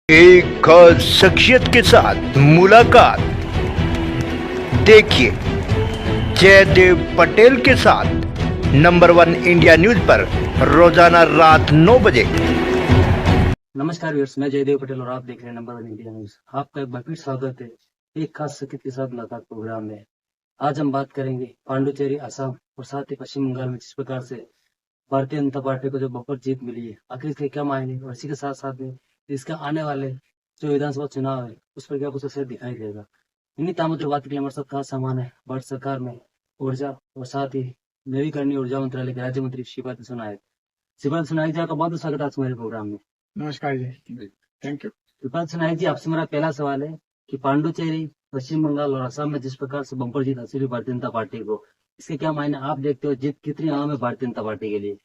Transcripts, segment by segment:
एक खास शख्सियत के साथ मुलाकात। देखिए जयदेव पटेल के साथ नंबर 1 इंडिया न्यूज पर रोजाना रात 9 बजे। नमस्कार व्यूअर्स, मैं जयदेव पटेल और आप देख रहे हैं नंबर 1 इंडिया न्यूज। आपका एक बार फिर स्वागत है एक खास शख्सियत के साथ मुलाकात प्रोग्राम में। आज हम बात करेंगे पांडुचेरी, असम और साथ ही पश्चिम बंगाल में जिस प्रकार से भारतीय जनता पार्टी को जो बम्पर जीत मिली है, आखिर इसके क्या मायने और इसी के साथ साथ में इसका आने वाले जो विधानसभा चुनाव है उस पर क्या कुछ असर दिखाई देगा। इन्हीं तामों की बात के लिए हमारे साथ खास सामान है भारत सरकार में ऊर्जा और साथ ही नवीकरणीय ऊर्जा मंत्रालय के राज्य मंत्री श्रीपाद सुनायक। श्रीपाद सुनायक जी, आपका बहुत बहुत स्वागत है आज हमारे प्रोग्राम में। नमस्कार जी, थैंक यू। श्रीपाद सुनायक जी, आपसे मेरा पहला सवाल है कि पांडुचेरी, पश्चिम बंगाल और असम में जिस प्रकार से बम्पर जीत हासिल हुई भारतीय जनता पार्टी को, इसके क्या मायने आप देखते हो? जीत कितनी अहम है भारतीय जनता पार्टी के लिए?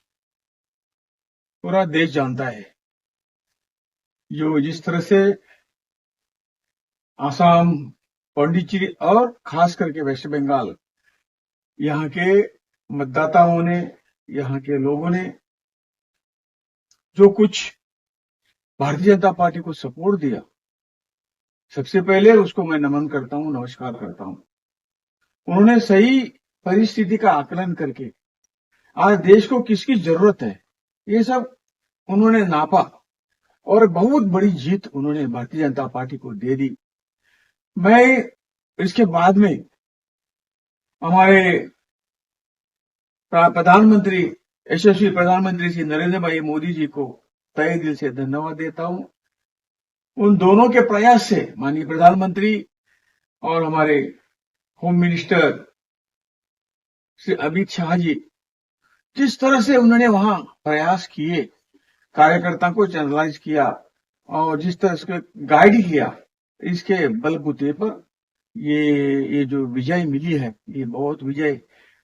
पूरा देश जानता है जो जिस तरह से आसाम, पांडिचेरी और खास करके वेस्ट बंगाल, यहाँ के मतदाताओं ने, यहाँ के लोगों ने जो कुछ भारतीय जनता पार्टी को सपोर्ट दिया, सबसे पहले उसको मैं नमन करता हूं, नमस्कार करता हूं। उन्होंने सही परिस्थिति का आकलन करके आज देश को किसकी जरूरत है ये सब उन्होंने नापा और बहुत बड़ी जीत उन्होंने भारतीय जनता पार्टी को दे दी। मैं इसके बाद में हमारे प्रधानमंत्री, यशस्वी प्रधानमंत्री श्री नरेंद्र भाई मोदी जी को तहे दिल से धन्यवाद देता हूं। उन दोनों के प्रयास से माननीय प्रधानमंत्री और हमारे होम मिनिस्टर श्री अमित शाह जी, जिस तरह से उन्होंने वहां प्रयास किए, कार्यकर्ता को चैनलाइज किया और जिस तरह से गाइड किया, इसके बलबूते पर ये जो विजय मिली है, ये बहुत विजय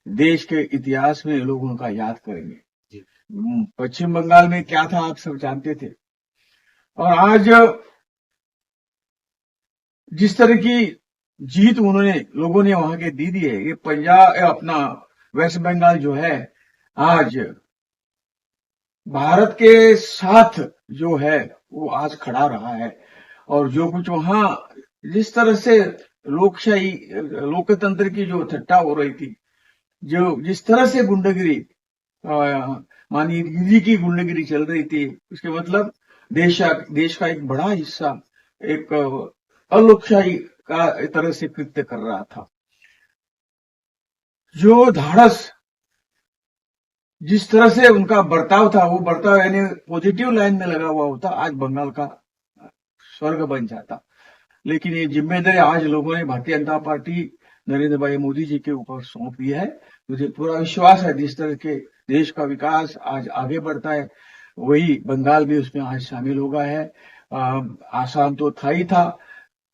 देश के इतिहास में लोग उनका याद करेंगे। पश्चिम बंगाल में क्या था आप सब जानते थे, और आज जिस तरह की जीत उन्होंने लोगों ने वहां के दी दी है, ये पंजाब अपना वेस्ट बंगाल जो है आज भारत के साथ जो है वो आज खड़ा रहा है। और जो कुछ वहां जिस तरह से लोकशाही, लोकतंत्र की जो ठट्टा हो रही थी, जो जिस तरह से गुंडागिरी, माननीय दीदी की गुंडागिरी चल रही थी, उसके मतलब देश का एक बड़ा हिस्सा एक अलोकशाही का तरह से कृत्य कर रहा था। जो धाड़स, जिस तरह से उनका बर्ताव था, वो बर्ताव यानी पॉजिटिव लाइन में लगा हुआ होता, आज बंगाल का स्वर्ग बन जाता। लेकिन ये जिम्मेदारी आज लोगों ने भारतीय जनता पार्टी नरेंद्र भाई मोदी जी के ऊपर सौंप दिया है। मुझे पूरा विश्वास है जिस तरह के देश का विकास आज आगे बढ़ता है, वही बंगाल भी उसमें आज शामिल हो गया है। आसाम तो था ही था,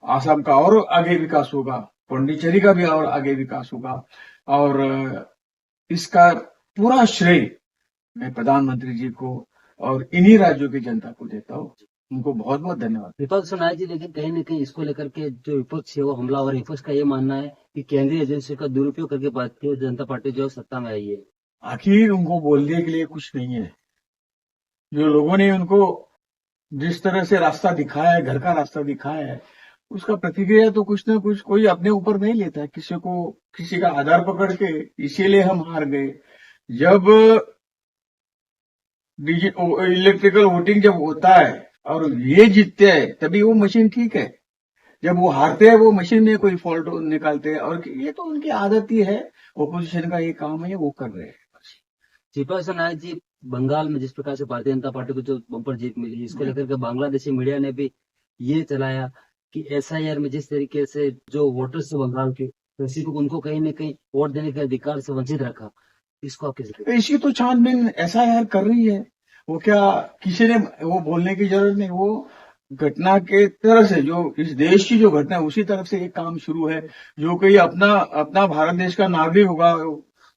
आसाम का और आगे विकास होगा, पांडिचेरी का भी और आगे विकास होगा। और इसका पूरा श्रेय मैं प्रधानमंत्री जी को और इन्हीं राज्यों की जनता को देता हूँ। उनको बहुत बहुत धन्यवाद। विपक्ष सुनायक जी, लेकिन कहीं न कहीं इसको लेकर के जो विपक्ष है वो हमलावर है। विपक्ष का ये मानना है कि केंद्रीय एजेंसी का दुरुपयोग करके भारतीय जनता पार्टी जो सत्ता में आई है। आखिर उनको बोलने के लिए कुछ नहीं है। जो लोगों ने उनको जिस तरह से रास्ता दिखाया है, घर का रास्ता दिखाया है, उसका प्रतिक्रिया तो कुछ ना कुछ कोई अपने ऊपर नहीं लेता है, किसी का आधार पकड़ के इसीलिए हम हार गए। जब इलेक्ट्रिकल वोटिंग जब होता है और ये जीतते हैं तभी वो मशीन ठीक है, जब वो हारते हैं वो मशीन में कोई फॉल्ट निकालते हैं, और ये तो उनकी आदत ही है, ओपोजिशन का ये काम है, वो कर रहे हैं। श्रीपाद सुनायक जी, बंगाल में जिस प्रकार से भारतीय जनता पार्टी को जो बम्पर जीत मिली, इसको लेकर के बांग्लादेशी मीडिया ने भी ये चलाया कि एसआईआर में जिस तरीके से जो वोटर्स थे बंगाल के, किसी को उनको कहीं न कहीं वोट देने के अधिकार से वंचित रखा। इसको आप कैसे? इसी तो छानबीन एसआईआर कर रही है। वो क्या किसी ने वो बोलने की जरूरत नहीं, वो घटना के तरह से जो इस देश की जो घटना है उसी तरफ से एक काम शुरू है। जो कोई अपना भारत देश का नागरिक होगा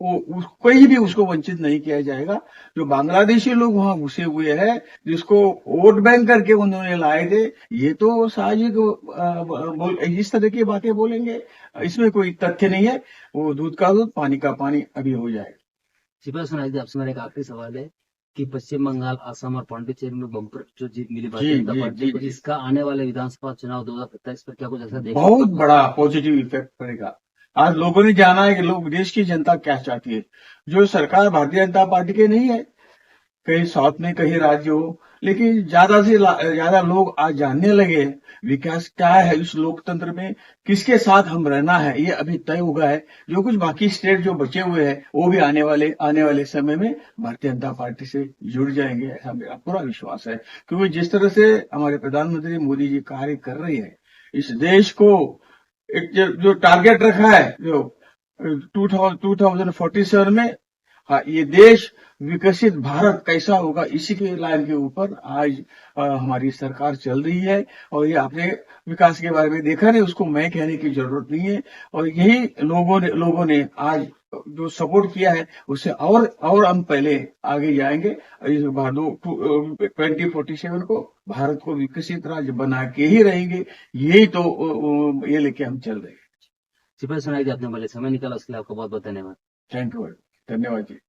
वो कोई भी उसको वंचित नहीं किया जाएगा। जो बांग्लादेशी लोग वहां घुसे हुए हैं, जिसको वोट बैंक करके उन्होंने लाए थे, ये तो साजिश इस तरह की बातें बोलेंगे, इसमें कोई तथ्य नहीं है। वो दूध का दूध, पानी का पानी अभी हो जाएगा। श्रीपाद सुनायक जी, आपसे मेरा एक आखिरी सवाल है कि पश्चिम बंगाल, असम और पांडिचेरी में बम्पर जो जीत मिली जी, भारतीय जनता जी, पार्टी को, जी। इसका आने वाले विधानसभा चुनाव 2027 पर क्या कुछ ऐसा देख बहुत बड़ा पॉजिटिव इफेक्ट पड़ेगा। आज लोगों ने जाना है कि लोग देश की जनता क्या चाहती है। जो सरकार भारतीय जनता पार्टी की नहीं है, कहीं साउथ में कहीं राज्य हो, लेकिन ज्यादा से ज्यादा लोग आज जानने लगे विकास क्या है इस लोकतंत्र में, किसके साथ हम रहना है, ये अभी तय होगा है। जो कुछ बाकी स्टेट जो बचे हुए हैं वो भी आने वाले समय में भारतीय जनता पार्टी से जुड़ जाएंगे, ऐसा मेरा पूरा विश्वास है। क्योंकि जिस तरह से हमारे प्रधानमंत्री मोदी जी कार्य कर रही है, इस देश को एक जो टारगेट रखा है जो 2047 में, हाँ, ये देश विकसित भारत कैसा होगा इसी के लाइन के ऊपर आज हमारी सरकार चल रही है। और ये आपने विकास के बारे में देखा नहीं, उसको मैं कहने की जरूरत नहीं है। और यही लोगों ने आज जो सपोर्ट किया है उससे और हम पहले आगे जाएंगे। इस 2047 को भारत को विकसित राज्य बना के ही रहेंगे। यही तो ये लेके हम चल रहे हैं। सिपाही सुनाई दी आपने बोले समय निकाला, उसके लिए आपको बहुत बहुत धन्यवाद। थैंक यू, धन्यवाद जी।